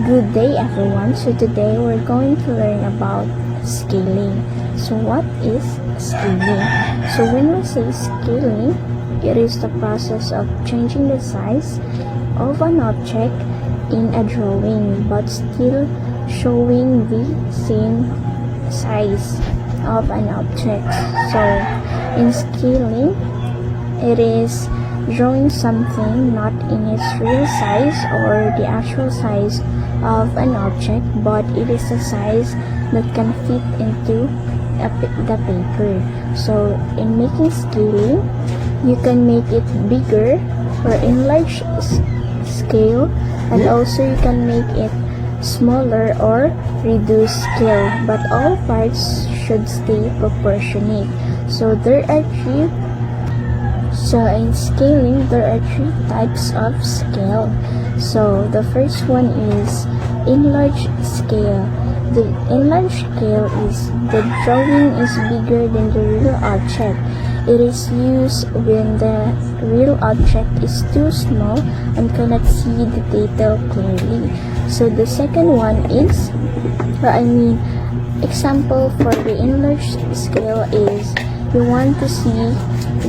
Good day everyone. So today we're going to learn about scaling. So what is scaling? So when we say scaling, it is the process of changing the size of an object in a drawing but still showing the same size of an object. So in scaling, it is drawing something not in its real size or the actual size of an object, but it is a size that can fit into the paper. So in making scaling, you can make it bigger or enlarge scale, and also you can make it smaller or reduce scale, but all parts should stay proportionate. So in scaling, there are three types of scale. So the first one is enlarged scale. The enlarged scale is the drawing is bigger than the real object. It is used when the real object is too small and cannot see the detail clearly. So the second one is, example for the enlarged scale is you want to see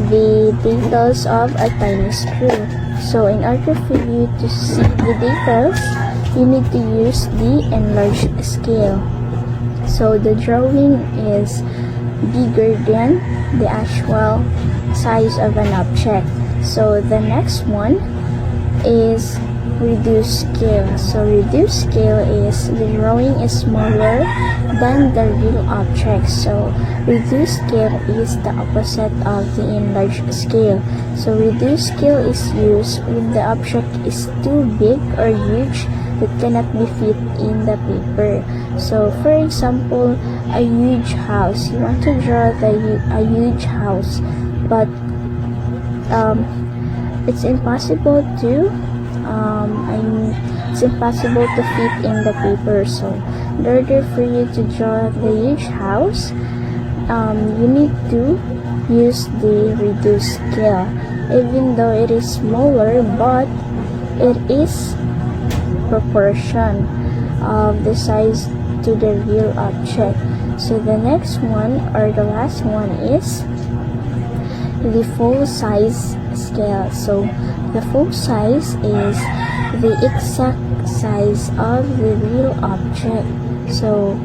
the details of a tiny screw. So in order for you to see the details, you need to use the enlarged scale. So the drawing is bigger than the actual size of an object. So the next one is reduced scale. So reduced scale is the drawing is smaller than the real object. So reduced scale is the opposite of the enlarged scale. So reduced scale is used when the object is too big or huge that cannot be fit in the paper. So for example, a huge house. You want to draw a huge house, but it's impossible to fit in the paper. So in order for you to draw the huge house, you need to use the reduced scale, even though it is smaller, but it is proportion of the size to the real object. So the next one, or the last one, is the full size scale. So the full size is the exact size of the real object. So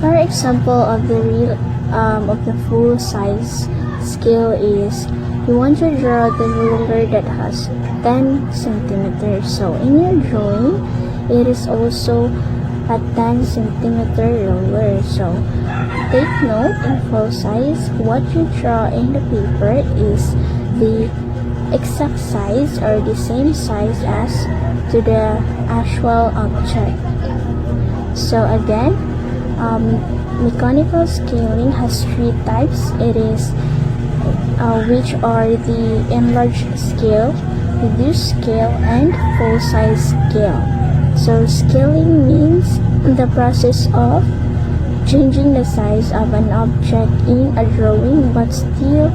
for example of the full size scale is you want to draw the ruler that has 10 centimeters. So in your drawing, it is also a 10 centimeter ruler. So take note, in full size, what you draw in the paper is the exact size or the same size as to the actual object. So again, mechanical scaling has three types. It is which are the enlarged scale, reduced scale, and full size scale. So scaling means the process of changing the size of an object in a drawing, but still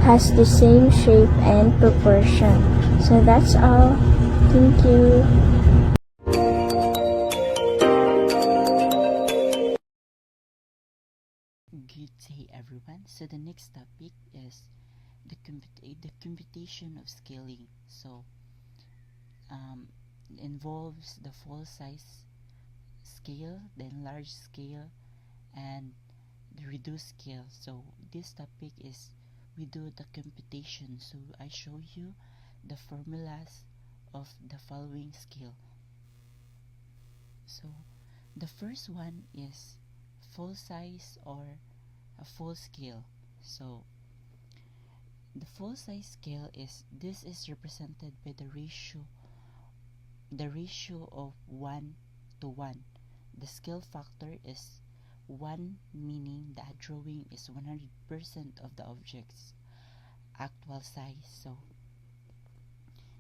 has the same shape and proportion. So that's all. Thank you. Good day everyone. So the next topic is the computation of scaling. So involves the full size scale, the enlarged scale, and the reduced scale. So this topic is we do the computation. So I show you the formulas of the following scale. So the first one is full size or a full scale. So the full size scale is represented by the ratio of 1 to 1. The scale factor is 1, meaning the drawing is 100% of the object's actual size. So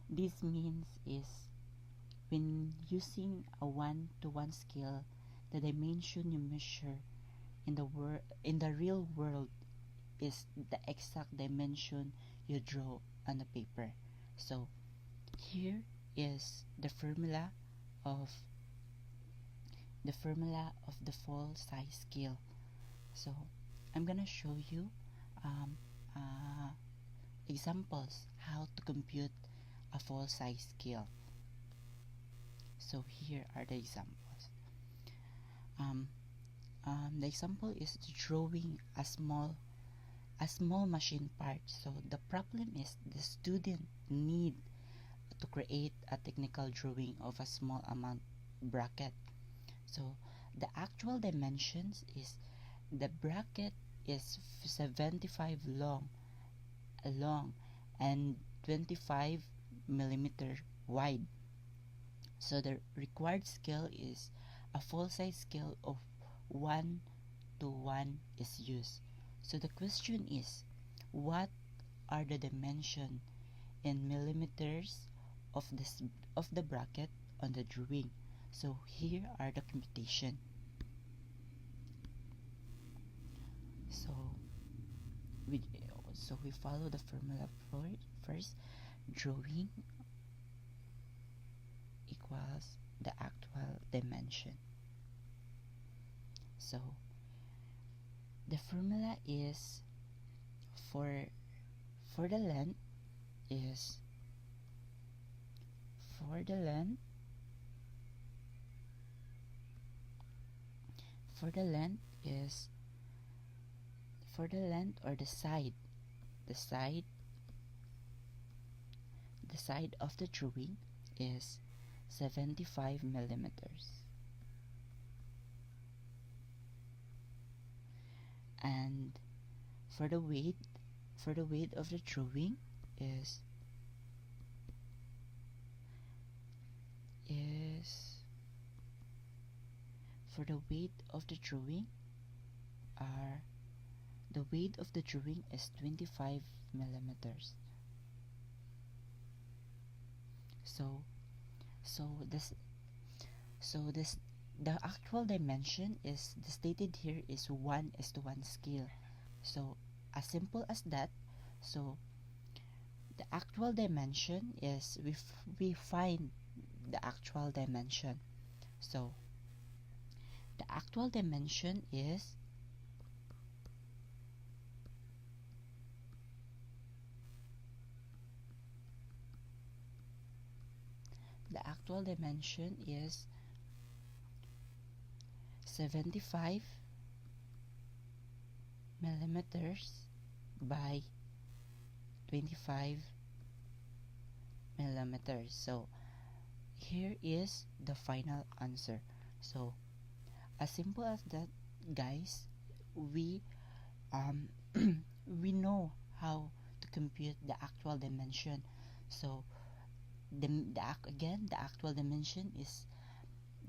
this means is when using a 1 to 1 scale, the dimension you measure in the real world is the exact dimension you draw on the paper. So here is the formula of the full size scale. So I'm gonna show you um, examples how to compute a full size scale. So here are the examples. The example is drawing a small machine part. So the problem is the student need to create a technical drawing of a small amount bracket. So the actual dimensions is the bracket is 75 long and 25 millimeter wide. So the required scale is a full size scale of 1:1 is used. So the question is, what are the dimension in millimeters of the bracket on the drawing? So here are the computation. So we follow the formula for it. First, drawing equals the actual dimension. So the formula is for the length is for the length or the side of the drawing is 75 millimeters, and for the weight of the drawing is for the weight of the drawing is 25 millimeters. So the actual dimension is stated here is 1:1 scale. So as simple as that. So the actual dimension is we find the actual dimension. So the actual dimension is the actual dimension is 75 millimeters by 25 millimeters. So here is the final answer. So as simple as that, guys, we we know how to compute the actual dimension. So again, the actual dimension is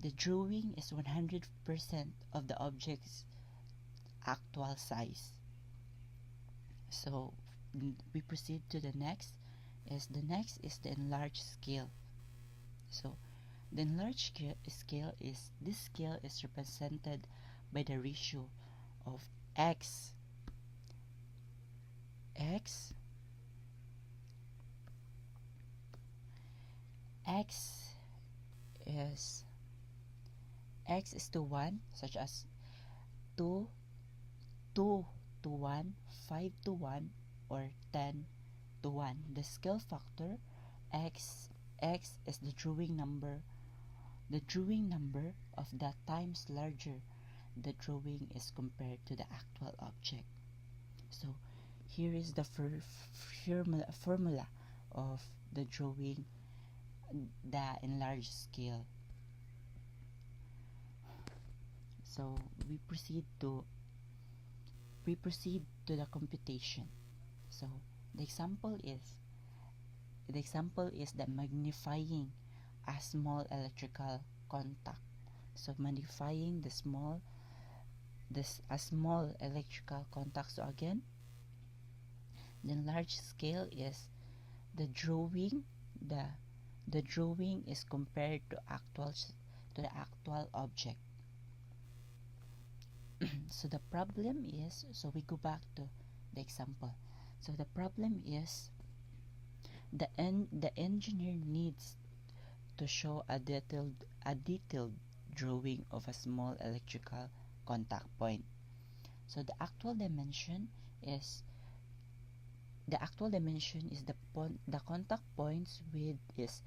the drawing is 100% of the object's actual size. So we proceed to the next. The next is the enlarged scale. So the enlarged scale is this scale is represented by the ratio of x is to 1, such as 2 to 1, 5 to 1, or 10 to 1. The scale factor x is the drawing number of that times larger the drawing is compared to the actual object. So here is the formula of the drawing the enlarged scale. So we proceed to the computation. So the example is the magnifying a small electrical contact. So magnifying a small electrical contact. So again, the large scale is the drawing is compared to the actual object. So the problem is, so we go back to the example. So the problem is the engineer needs to show a detailed drawing of a small electrical contact point. So the actual dimension is the contact point's width is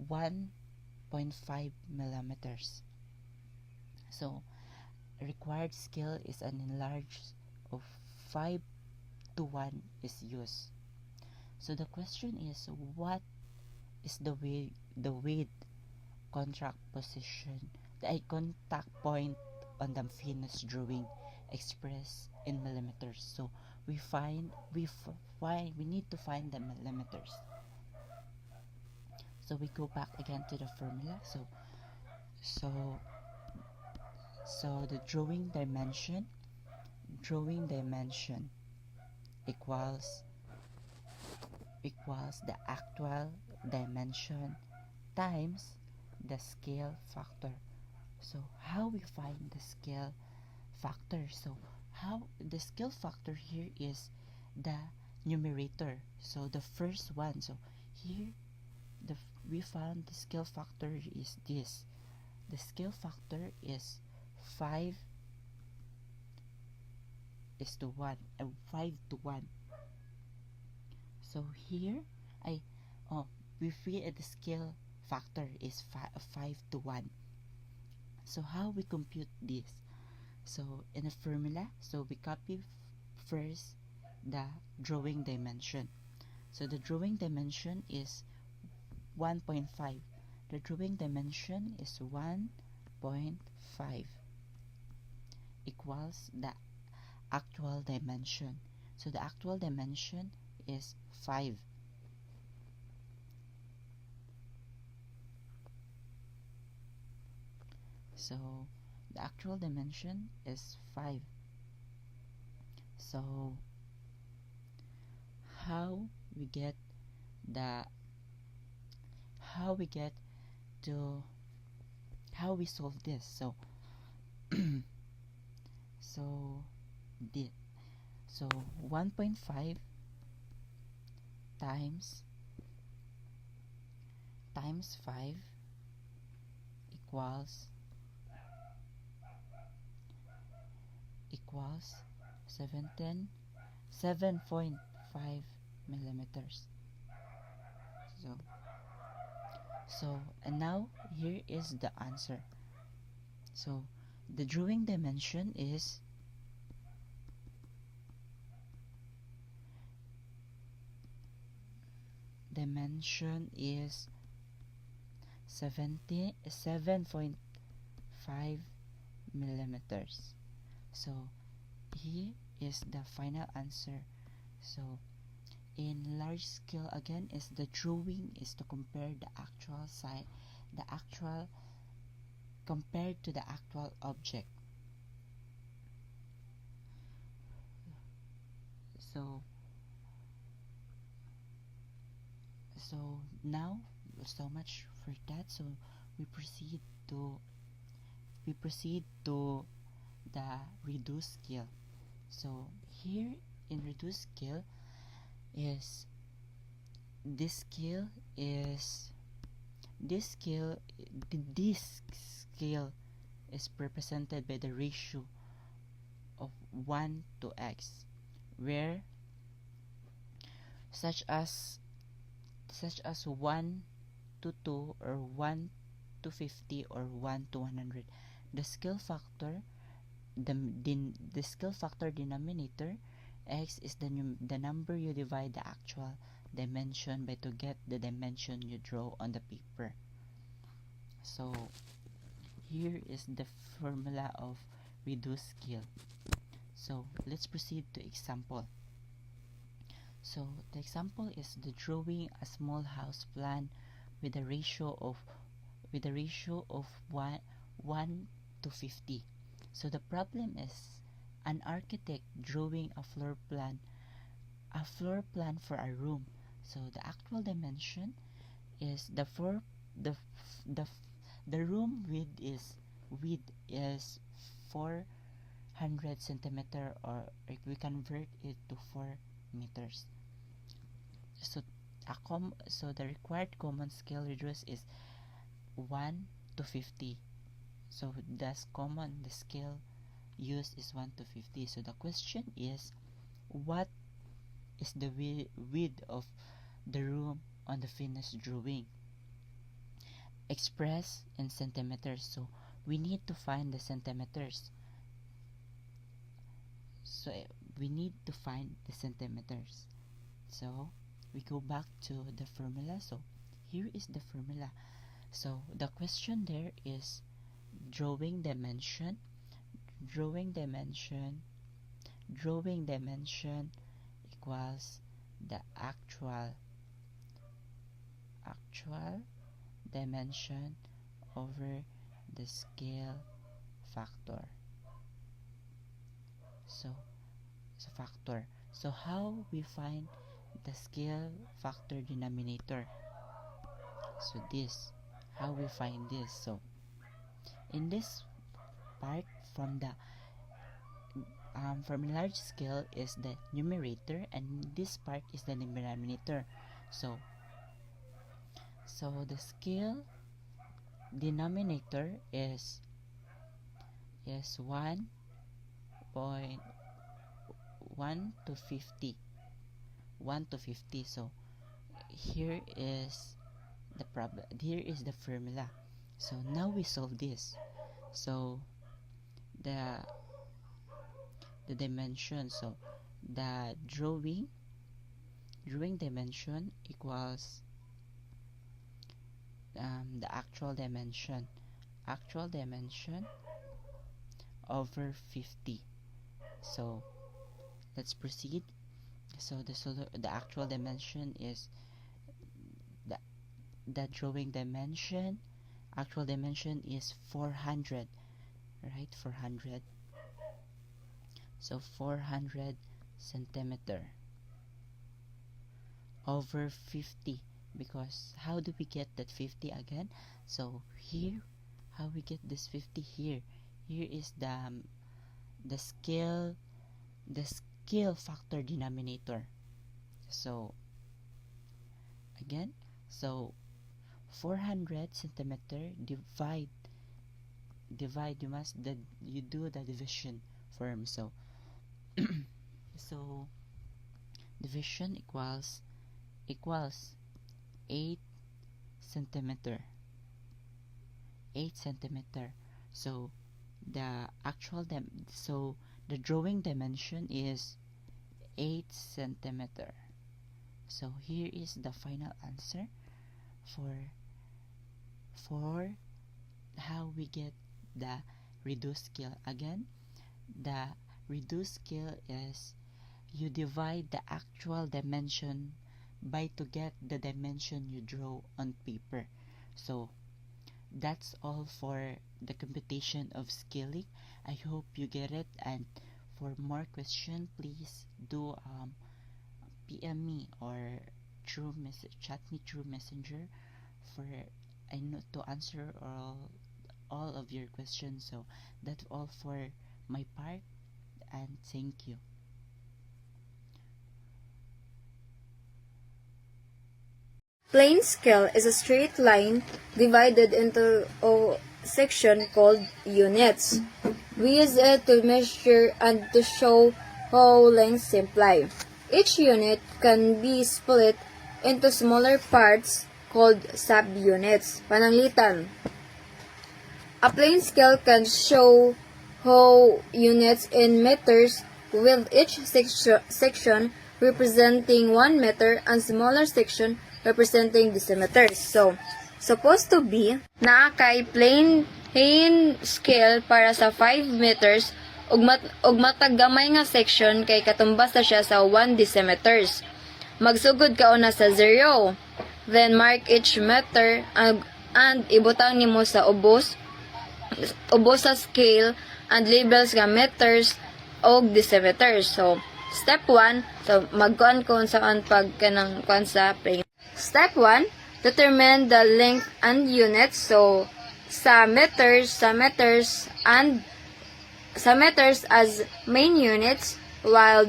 1.5 millimeters. So required scale is an enlarged of 5 to 1 is used. So the question is, what is the weight contact position, the contact point on the Venus drawing expressed in millimeters? So we need to find the millimeters. So we go back again to the formula. So the drawing dimension equals the actual dimension times the scale factor. So how we find the scale factor? So how the scale factor here is the numerator, so the first one. So here we found the scale factor is this. The scale factor is 5 is to 1 and 5 to 1. So here we feel the scale factor is 5 to 1. So how we compute this? So in the formula, so we copy first the drawing dimension. So the drawing dimension is 1.5. The drawing dimension is 1.5 equals the actual dimension. So the actual dimension is 5. So the actual dimension is 5. So how we solve this? So so 1.5 times 5 equals 7.5 millimeters. So and now here is the answer. So the drawing dimension is 7.5 millimeters. So here is the final answer. So in large scale, again, is the drawing is to compare the actual size, compared to the actual object. So now, so much for that. So we proceed to the reduced scale. So here in reduced scale is this scale is represented by the ratio of 1 to x, where such as 1 to 2 or 1 to 50 or 1 to 100. The scale factor denominator x is the number you divide the actual dimension by to get the dimension you draw on the paper. So here is the formula of reduced scale. So let's proceed to example. So the example is the drawing a small house plan with a ratio of 1 to 50. So the problem is an architect drawing a floor plan for a room. So the actual dimension is the room width is 400 centimeter, or if we convert it to 4 meters. So so the required common scale reduce is 1 to 50. So the scale used is 1 to 50. So the question is, what is the width of the room on the finished drawing? Express in centimeters. So we need to find the centimeters. So we need to find the centimeters. So we go back to the formula. So here is the formula. So the question there is drawing dimension equals the actual dimension over the scale factor. So factor. So how we find the scale factor denominator? So this, how we find this? So in this part, from large scale is the numerator, and this part is the denominator. So the scale denominator is 1 to 50. 1 to 50. So here is the problem. Here is the formula. So now we solve this. So the dimension. So the drawing dimension equals the actual dimension over 50. So let's proceed. So the actual dimension is the drawing dimension. Actual dimension is 400, right? 400. So 400 centimeter over 50. Because how do we get that 50 again? So here, how we get this 50 here? Here is the scale factor denominator. So again, so 400 centimeter divide you do the division form. So so division equals 8 centimeter. So the drawing dimension is 8 centimeter. So here is the final answer for how we get the reduced scale. Again, the reduced scale is you divide the actual dimension by to get the dimension you draw on paper. So that's all for the computation of scaling. I hope you get it, and for more questions, please do PM me or chat me through Messenger for I know to answer all of your questions. So that's all for my part, and thank you. Plane scale is a straight line divided into a section called units. We use it to measure and to show how lengths imply. Each unit can be split into smaller parts called subunits. Pananglitan. A plane scale can show how units in meters, with each section representing 1 meter and smaller section representing decimeters. So, supposed to be naa kay plane scale para sa 5 meters ug matag gamay nga section kay katumbas na siya sa 1 decimeters. Magsugod ka una sa 0. Then mark each meter and ibutang nimo sa ubos sa scale and labels nga meters og decimeters. So, step 1, so magkuan ko saan pagkanang kuan sa plane. Step 1, determine the length and units. So, sa meters as main units, while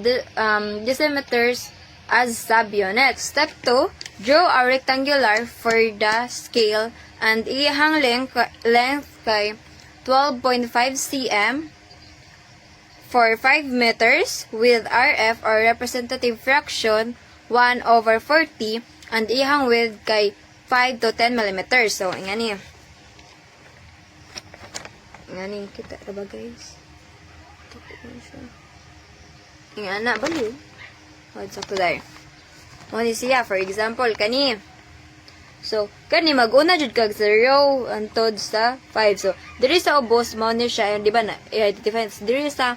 decimeters as subunits. Step 2, draw a rectangular for the scale and iyang length kay 12.5 cm for 5 meters with RF or representative fraction 1/40 and iyang width kay 5 to 10 millimeters. So, ingani kita ba guys? Ingana bali. What's up there? Mani siya, for example, kani. So, kani mag-una jud kag 0 antod sa 5. So, diri sa ubos mo ni siya, di ba na i-identify diri sa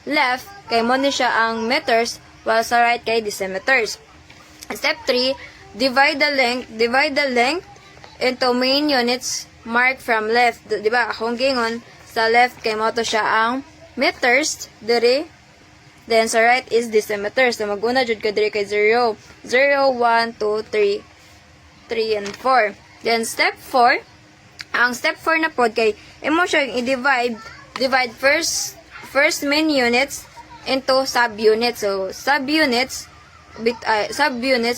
left kay mo ni siya ang meters while sa right kay decimeters. Step 3, divide the length into main units marked from left. Di ba? Akong gingon sa left kay mo to siya ang meters diri. Then, sa right is decimeters. So, mag-una jud ka diri kay 0. 0, 1, 2, 3, 3, and 4. Then, step 4. Ang step 4 na pod kay, imo siya i-divide first main units into subunits. So, subunits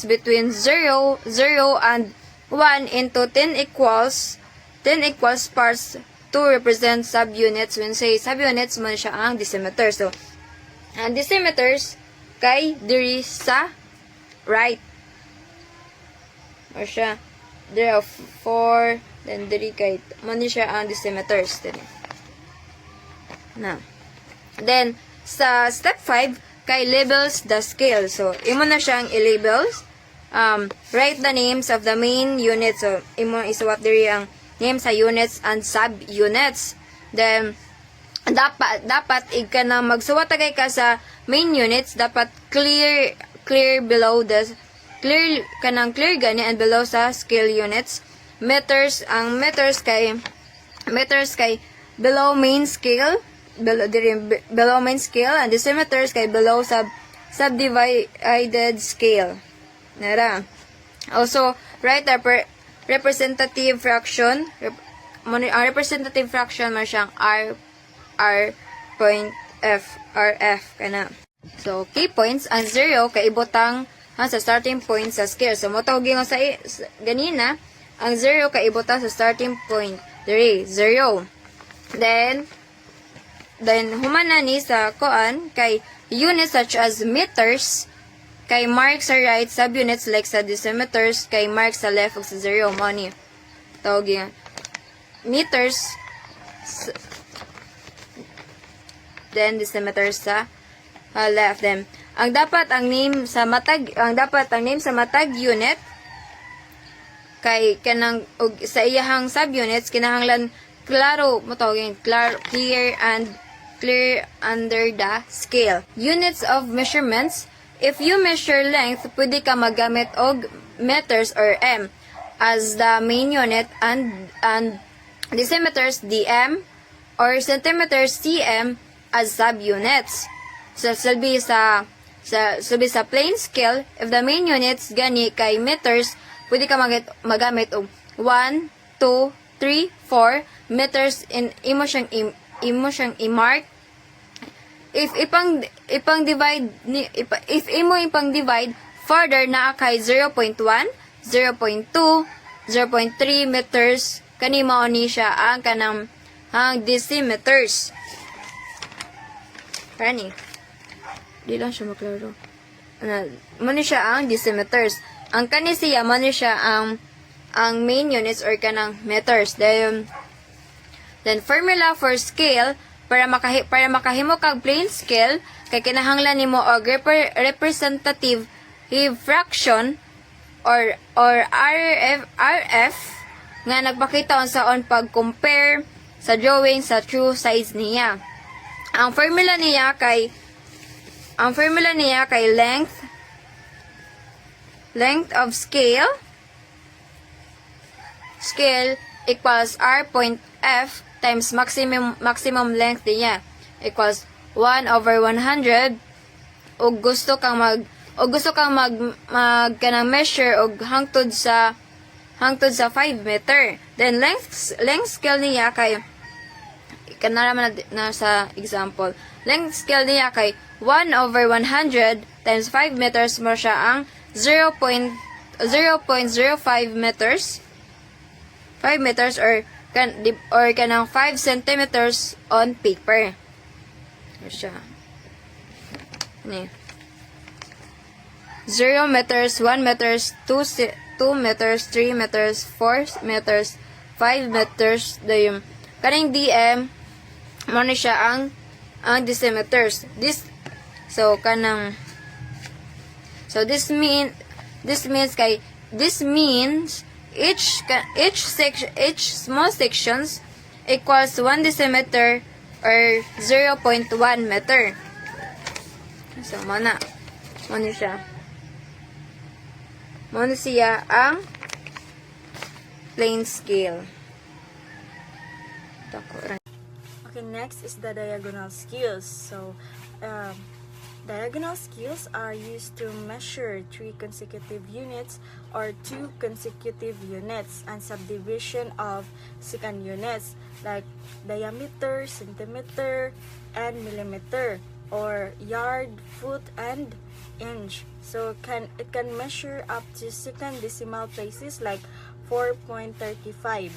between 0, 0, and 1 into 10 equals parts to represent subunits. When say subunits, man siya ang decimeter. So, ang decimeters kay diri sa right. O siya. There are 4. Then diri kay man siya ang decimeters. Now. Then sa step 5 kay labels the scale. So imo na siyang i-labels. Write the names of the main units. So imo isuwat diri ang names sa units and sub-units. Then dapat ika na magsuwat kay ka sa main units, dapat clear below the clear gani and below sa scale units. Meters kay below main scale, below main scale, and decimeters kay below subdivided scale. Nara. Also write a representative fraction. Ang representative fraction mo siyang RF kana. So, key points, ang 0 kay ibutang sa starting point sa scale. So, motawag yung sa ganina, ang 0 kay ibutang sa starting point. Diri, 0. Then humana ni sa koan, kay units such as meters, kay mark sa right, subunits like sa decimeters, kay mark sa left ug sa 0. Mo ni. Tawag yung meters, then decimeters sa left. Then ang name sa matag unit kay kanang sa iyahang subunits kinahanglan klaro mo tawagin clear under the scale. Units of measurements, if you measure length, pwede ka magamit og meters or m as the main unit and decimeters dm or centimeters cm as subunits. So, sabi sa plain scale, if the main units gani kay meters, pwede ka magamit og 1, 2, 3, 4 meters in imo siyang i-mark. If ipang divide further na kay 0.1, 0.2, 0.3 meters kani mao ni siya ang kanang decimeters. Rani. Di lang siya maklaro. Muna siya ang decimeters. Ang kani siya, muna siya ang main units or kanang meters. Then formula for scale, para makahimo kag plain scale, kay kinahanglan nimo og representative fraction or RF nga nagpakita unsaon pag-compare sa drawing sa true size niya. Ang formula niya kay length of scale equals R.F times maximum length niya equals 1/100. ug gusto kang kanang measure og hangtod sa 5 meter. Then length scale niya kay kanara man na sa example. Length scale niya kay 1/100 times 5 meters mo siya ang 0.05 meters. 5 meters or kanang 5 centimeters on paper. Ano siya? Ni. 0 meters, 1 meters, 2 meters, 3 meters, 4 meters, 5 meters, dayum. Kaning DM mo ni siya ang decimeters. This means each small sections equals 1 decimeter or 0.1 meter. So mo siya ang plane scale. Okay, next is the diagonal scales. So, diagonal scales are used to measure 3 consecutive units or 2 consecutive units and subdivision of second units like diameter, centimeter, and millimeter, or yard, foot, and inch. So it can measure up to second decimal places like 4.35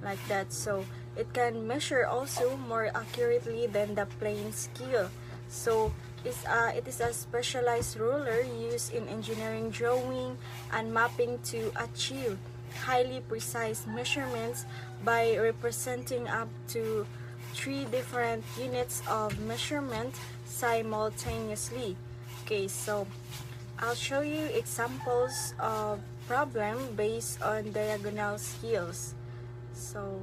like that. So it can measure also more accurately than the plane scale. So it is a specialized ruler used in engineering drawing and mapping to achieve highly precise measurements by representing up to 3 different units of measurement simultaneously. Okay, so I'll show you examples of problem based on diagonal scales. So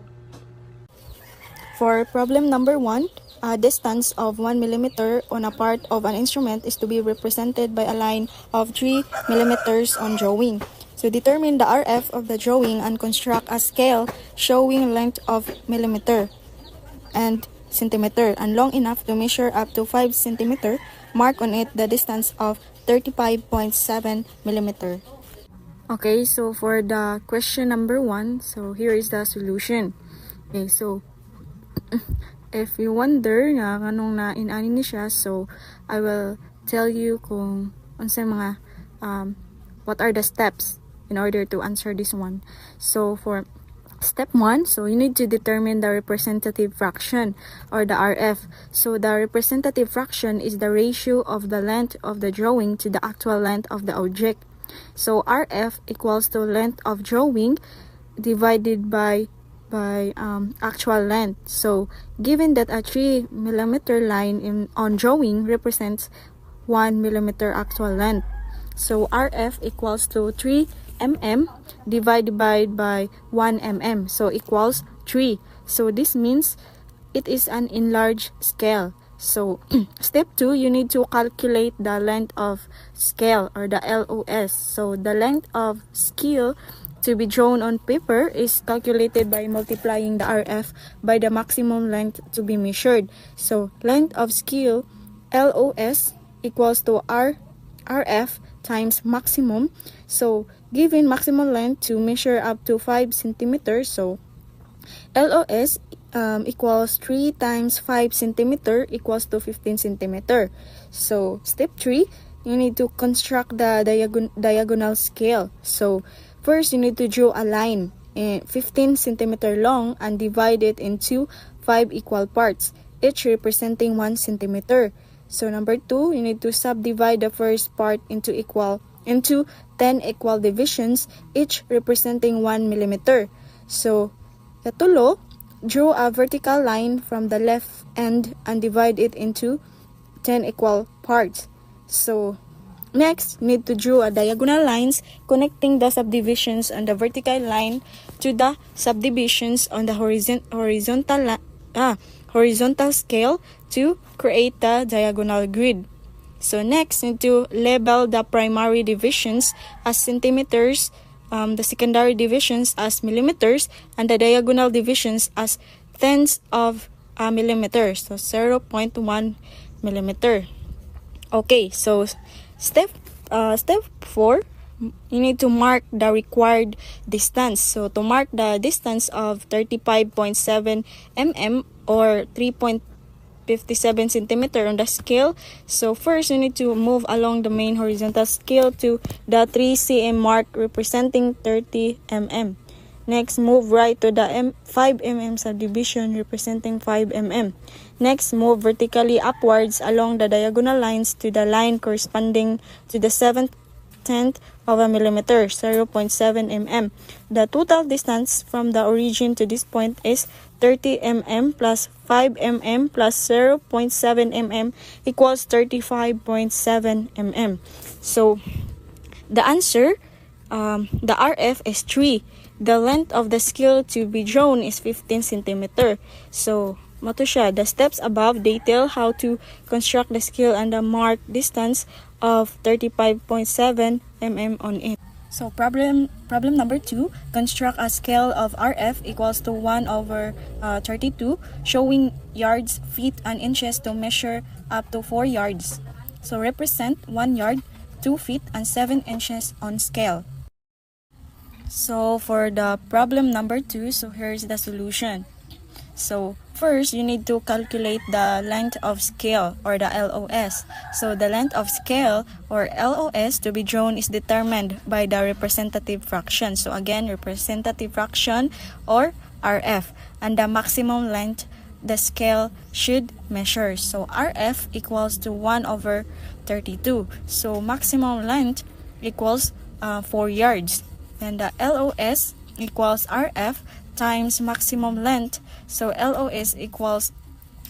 for problem number 1, a distance of 1 millimeter on a part of an instrument is to be represented by a line of 3 millimeters on drawing. So determine the RF of the drawing and construct a scale showing length of millimeter and centimeter and long enough to measure up to 5 centimeter. Mark on it the distance of 35.7 millimeter. Okay, so for the question number 1, so here is the solution. Okay, so if you wonder nga kanong na inani ni siya, so I will tell you kung unsa mga what are the steps in order to answer this one. So for step 1, so you need to determine the representative fraction or the RF. So the representative fraction is the ratio of the length of the drawing to the actual length of the object. So RF equals to length of drawing divided by actual length. So given that a 3 millimeter line on drawing represents 1 millimeter actual length, so RF equals to 3 mm divided by 1 mm, so equals 3. So this means it is an enlarged scale. So step 2, you need to calculate the length of scale or the LOS. So the length of scale to be drawn on paper is calculated by multiplying the RF by the maximum length to be measured. So length of scale LOS equals to RF times maximum. So given maximum length to measure up to 5 centimeters, so LOS equals 3 times 5 centimeter equals to 15 centimeter. So step 3, you need to construct the diagonal scale. So first, you need to draw a line 15 centimeter long and divide it into 5 equal parts, each representing 1 centimeter. So number 2, you need to subdivide the first part into 10 equal divisions, each representing 1 millimeter. So katulo, draw a vertical line from the left end and divide it into 10 equal parts. So next, you need to draw a diagonal lines connecting the subdivisions on the vertical line to the subdivisions on the horizontal scale to create the diagonal grid. So next, you need to label the primary divisions as centimeters, the secondary divisions as millimeters, and the diagonal divisions as tenths of a millimeter, so 0.1 millimeter. Okay, so step 4, you need to mark the required distance. So to mark the distance of 35.7 mm or 3.35 57 centimeter on the scale. So first, you need to move along the main horizontal scale to the 3 cm mark representing 30 mm. Next, move right to the 5 mm subdivision representing 5 mm. Next, move vertically upwards along the diagonal lines to the line corresponding to the 7/10 of a millimeter, 0.7 mm. The total distance from the origin to this point is 30 mm plus 5 mm plus 0.7 mm equals 35.7 mm. So, the answer, the RF is 3. The length of the scale to be drawn is 15 centimeter. So, mato siya. The steps above detail how to construct the scale and the mark distance of 35.7 mm on it. So problem number 2, construct a scale of RF equals to 1/32, showing yards, feet, and inches to measure up to 4 yards. So represent 1 yard, 2 feet, and 7 inches on scale. So for the problem number 2, so here's the solution. So first, you need to calculate the length of scale or the LOS. So the length of scale or LOS to be drawn is determined by the representative fraction. So again, representative fraction or RF, and the maximum length the scale should measure. So RF equals to 1/32. So maximum length equals 4 yards. And the LOS equals RF times maximum length. So LOS equals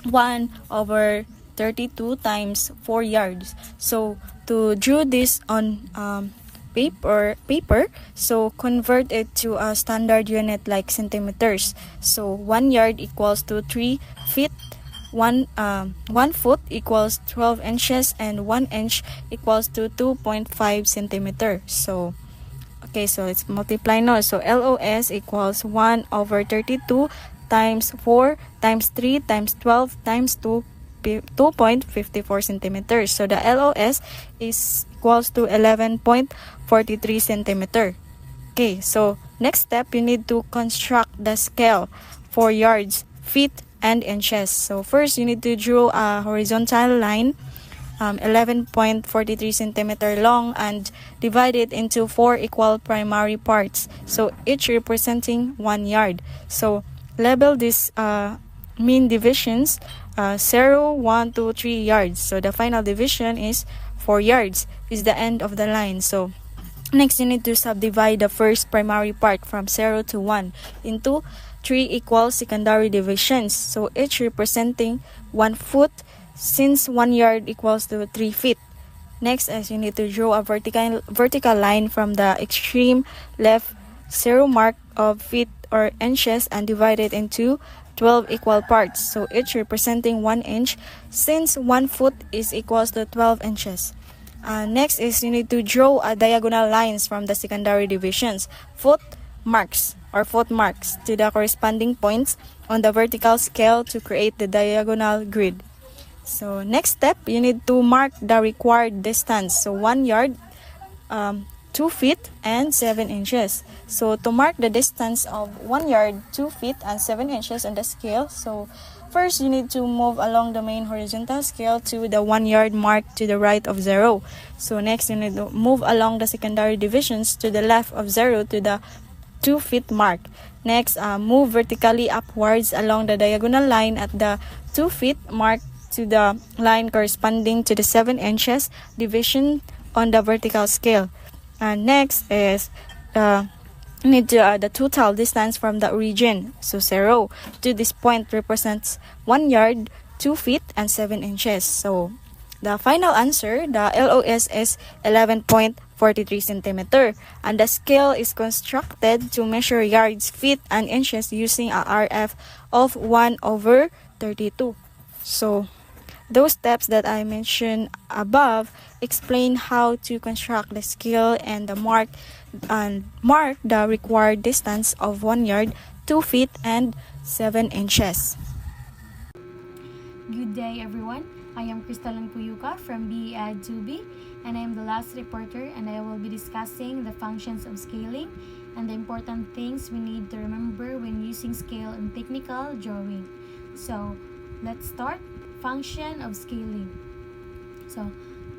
1/32 times 4 yards. So to draw this on paper, so convert it to a standard unit like centimeters. So 1 yard equals to 3 feet. 1 foot equals 12 inches, and 1 inch equals to 2.5 centimeter. So okay, so let's multiply now. So LOS equals 1/32 times 4 times 3 times 12 times 2.54 centimeters. So the LOS is equals to 11.43 centimeter. Okay, so next step, you need to construct the scale for yards, feet, and inches. So first, you need to draw a horizontal line 11.43 centimeter long and divide it into 4 equal primary parts, so each representing 1 yard. So label these mean divisions 0, 1, 2, 3 yards. So the final division is 4 yards is the end of the line. So next, you need to subdivide the first primary part from 0 to 1 into 3 equal secondary divisions, so each representing 1 foot, since 1 yard equals to 3 feet. Next, as you need to draw a vertical line from the extreme left 0 mark of feet or inches and divide it into 12 equal parts, so each representing 1 inch, since 1 foot is equals to 12 inches. Next is you need to draw a diagonal lines from the secondary divisions, foot marks to the corresponding points on the vertical scale to create the diagonal grid. So next step, you need to mark the required distance. So 1 yard, 2 feet, and 7 inches. So to mark the distance of 1 yard, 2 feet, and 7 inches on the scale, so first you need to move along the main horizontal scale to the 1 yard mark to the right of 0. So next, you need to move along the secondary divisions to the left of 0 to the 2 feet mark. Next, move vertically upwards along the diagonal line at the 2 feet mark to the line corresponding to the 7 inches division on the vertical scale. And next is need to the total distance from the origin, so 0 to this point represents 1 yard, 2 feet, and 7 inches. So the final answer, the LOS is 11.43 centimeter, and the scale is constructed to measure yards, feet, and inches using a RF of 1/32. So those steps that I mentioned above explain how to construct the scale and mark the required distance of 1 yard, 2 feet, and 7 inches. Good day, everyone. I am Crystalline Puyuka from BEAD 2B, and I am the last reporter, and I will be discussing the functions of scaling and the important things we need to remember when using scale in technical drawing. So, let's start. function of scaling. So,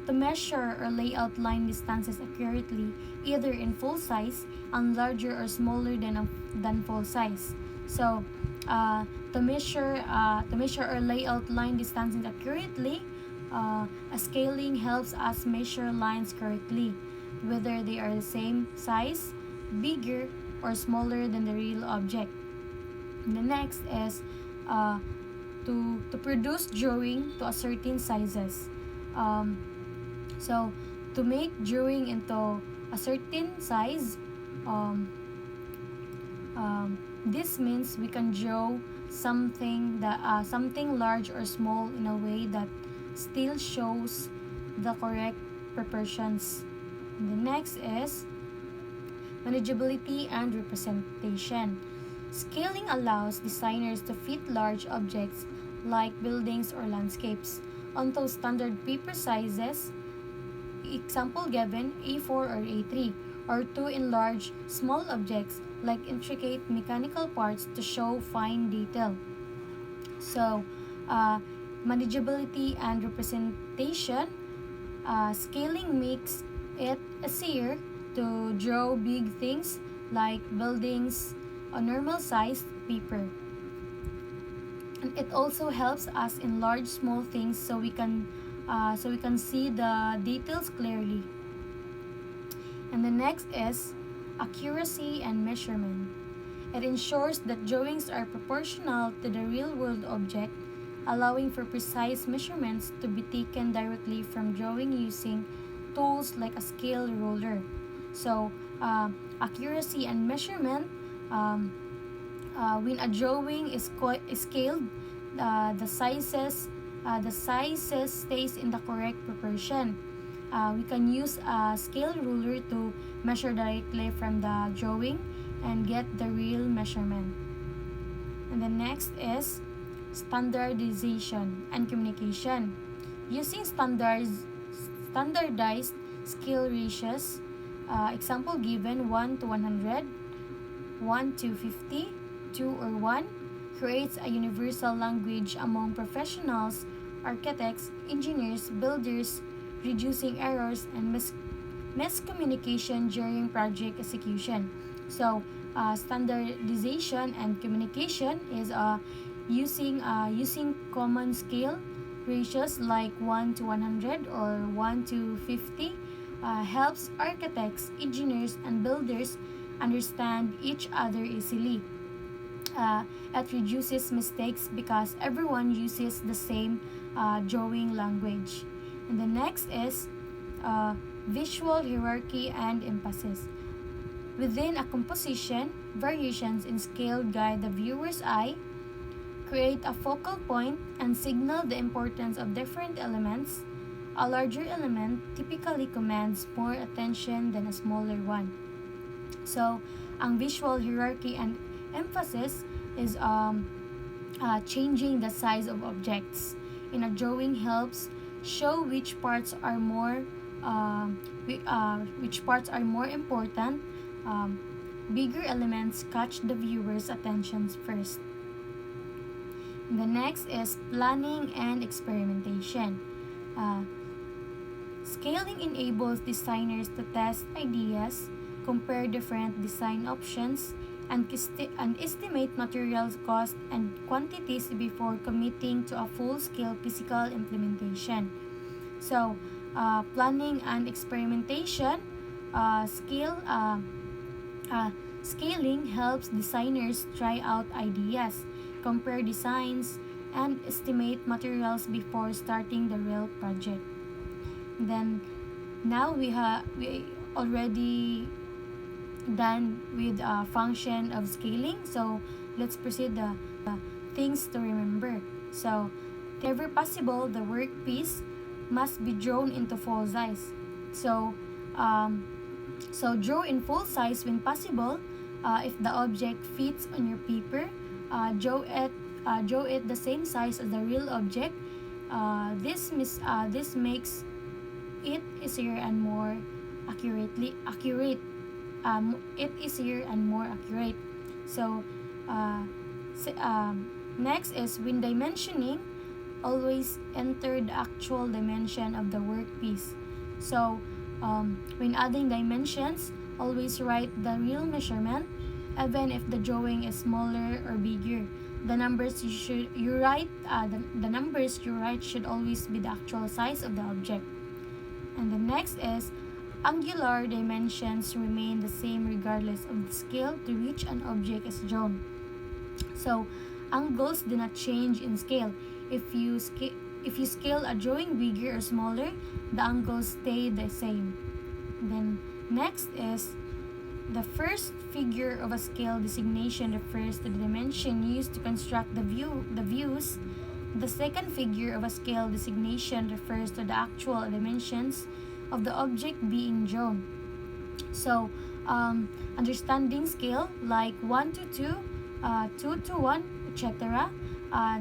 to measure or lay out line distances accurately, either in full size and larger or smaller than full size. So, to measure or lay out line distances accurately, a scaling helps us measure lines correctly, whether they are the same size, bigger, or smaller than the real object. And the next is to produce drawing to a certain sizes. So to make drawing into a certain size, this means we can draw something large or small in a way that still shows the correct proportions. And the next is manageability and representation. Scaling allows designers to fit large objects like buildings or landscapes onto standard paper sizes, example given A4 or A3, or to enlarge small objects like intricate mechanical parts to show fine detail. So, manageability and representation, scaling makes it easier to draw big things like buildings on normal sized paper. And it also helps us enlarge small things so we can see the details clearly. And the next is accuracy and measurement. It ensures that drawings are proportional to the real world object, allowing for precise measurements to be taken directly from drawing using tools like a scale ruler. So, accuracy and measurement, when a drawing is scaled, the sizes stays in the correct proportion. We can use a scale ruler to measure directly from the drawing and get the real measurement. And the next is standardization and communication. Using standardized scale ratios, example given 1 to 100, 1 to 50, 2 or 1, creates a universal language among professionals, architects, engineers, builders, reducing errors and miscommunication during project execution. So, standardization and communication is using common scale ratios like 1 to 100 or 1 to 50 helps architects, engineers, and builders understand each other easily. It reduces mistakes because everyone uses the same drawing language. And the next is visual hierarchy and emphasis. Within a composition, variations in scale guide the viewer's eye, create a focal point, and signal the importance of different elements. A larger element typically commands more attention than a smaller one. So, ang visual hierarchy and emphasis is changing the size of objects in a drawing helps show which parts are more important. Bigger elements catch the viewer's attention first. The next is planning and experimentation. Scaling enables designers to test ideas, compare different design options, and estimate materials cost and quantities before committing to a full-scale physical implementation. So, planning and experimentation, scaling helps designers try out ideas, compare designs, and estimate materials before starting the real project. Then, now we already done with function of scaling. So let's proceed the things to remember. So, whenever possible, the workpiece must be drawn into full size. So draw in full size when possible. If the object fits on your paper, draw it the same size as the real object. This makes it easier and more accurate. So, next is when dimensioning. always enter the actual dimension of the workpiece. So, when adding dimensions, always write the real measurement, even if the drawing is smaller or bigger. The numbers the numbers you write should always be the actual size of the object. And the next is angular dimensions remain the same regardless of the scale to which an object is drawn. So, angles do not change in scale. If you scale a drawing bigger or smaller, the angles stay the same. Then next is the first figure of a scale designation refers to the dimension used to construct the views. The second figure of a scale designation refers to the actual dimensions of the object being drawn. So, understanding scale like 1 to 2, 2 to 1, etc.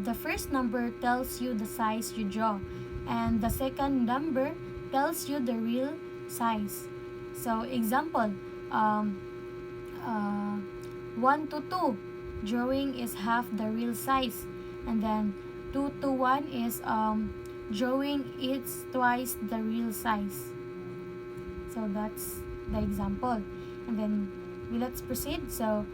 The first number tells you the size you draw, and the second number tells you the real size. So, example, 1 to 2 drawing is half the real size, and then 2 to 1 is drawing it's twice the real size. So that's the example, and then let's proceed. So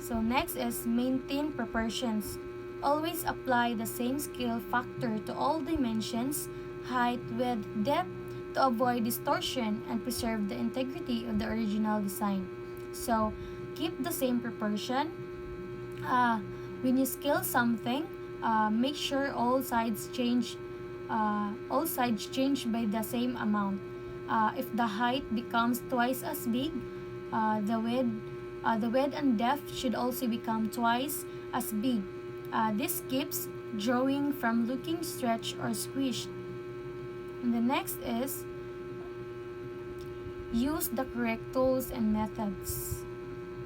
next is maintain proportions. Always apply the same scale factor to all dimensions, height, width, depth, to avoid distortion and preserve the integrity of the original design. So, keep the same proportion. When you scale something, make sure all sides change by the same amount. If the height becomes twice as big, the width and depth should also become twice as big. This keeps drawing from looking stretched or squished. And the next is use the correct tools and methods.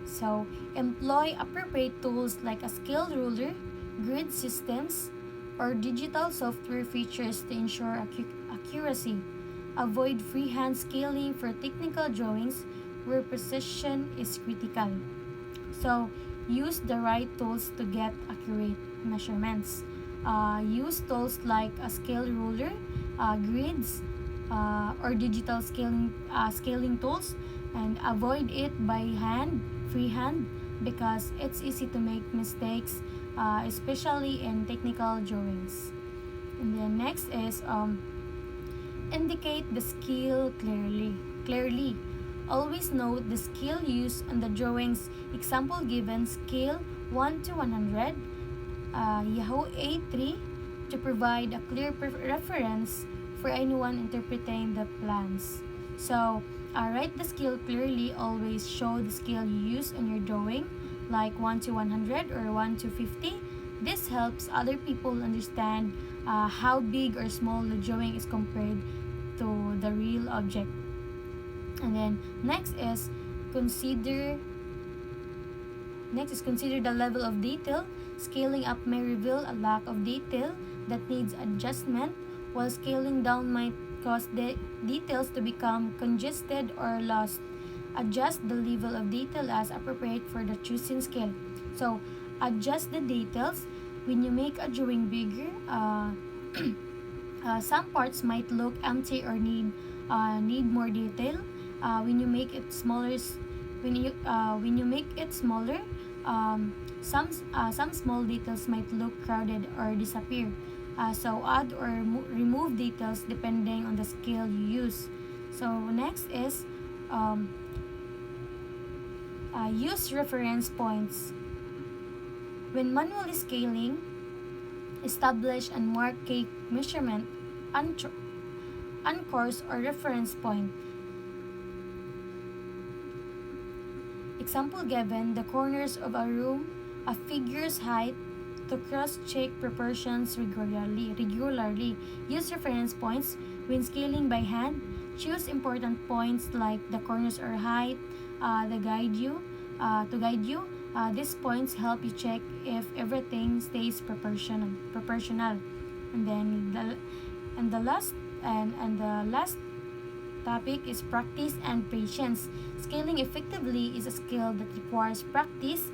So, employ appropriate tools like a scale ruler, grid systems, or digital software features to ensure accuracy. Avoid freehand scaling for technical drawings where precision is critical. So, use the right tools to get accurate measurements. Use tools like a scale ruler, grids, or digital scaling tools, and avoid it by freehand, because it's easy to make mistakes, especially in technical drawings. And then next is indicate the scale clearly. Always note the scale used on the drawings. Example given: scale 1 to 100, Yahoo A3, to provide a clear reference for anyone interpreting the plans. So, write the scale clearly. Always show the scale you use on your drawing, like 1 to 100 or 1 to 50. This helps other people understand how big or small the drawing is compared to the real object. And then next is consider the level of detail. Scaling up may reveal a lack of detail that needs adjustment, while scaling down might cause the details to become congested or lost. Adjust the level of detail as appropriate for the chosen scale. So, adjust the details. When you make a drawing bigger, some parts might look empty or need more detail. When you make it smaller, some small details might look crowded or disappear. So add or remove details depending on the scale you use. So next is use reference points. When manually scaling, establish and mark cake measurement anchors or reference point. Example given: the corners of a room, a figure's height, to cross-check proportions regularly. Use reference points when scaling by hand. Choose important points like the corners or height to guide you. These points help you check if everything stays proportional. And then the last topic is practice and patience. Scaling effectively is a skill that requires practice,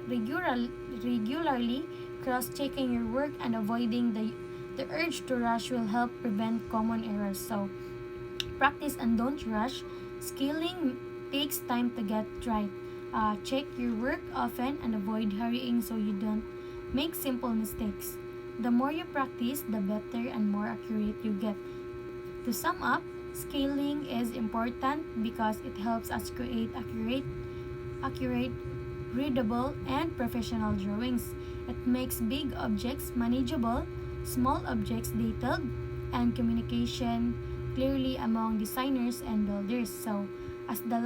regularly cross-checking your work and avoiding The urge to rush will help prevent common errors. So, practice and don't rush. Scaling takes time to get right. Check your work often and avoid hurrying so you don't make simple mistakes. The more you practice, the better and more accurate you get. To sum up, scaling is important because it helps us create accurate, readable, and professional drawings. It makes big objects manageable, small objects detailed, and communication clearly among designers and builders. So, as the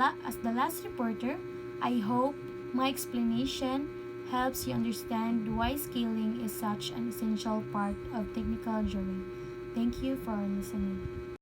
last reporter, I hope my explanation helps you understand why scaling is such an essential part of technical drawing. Thank you for listening.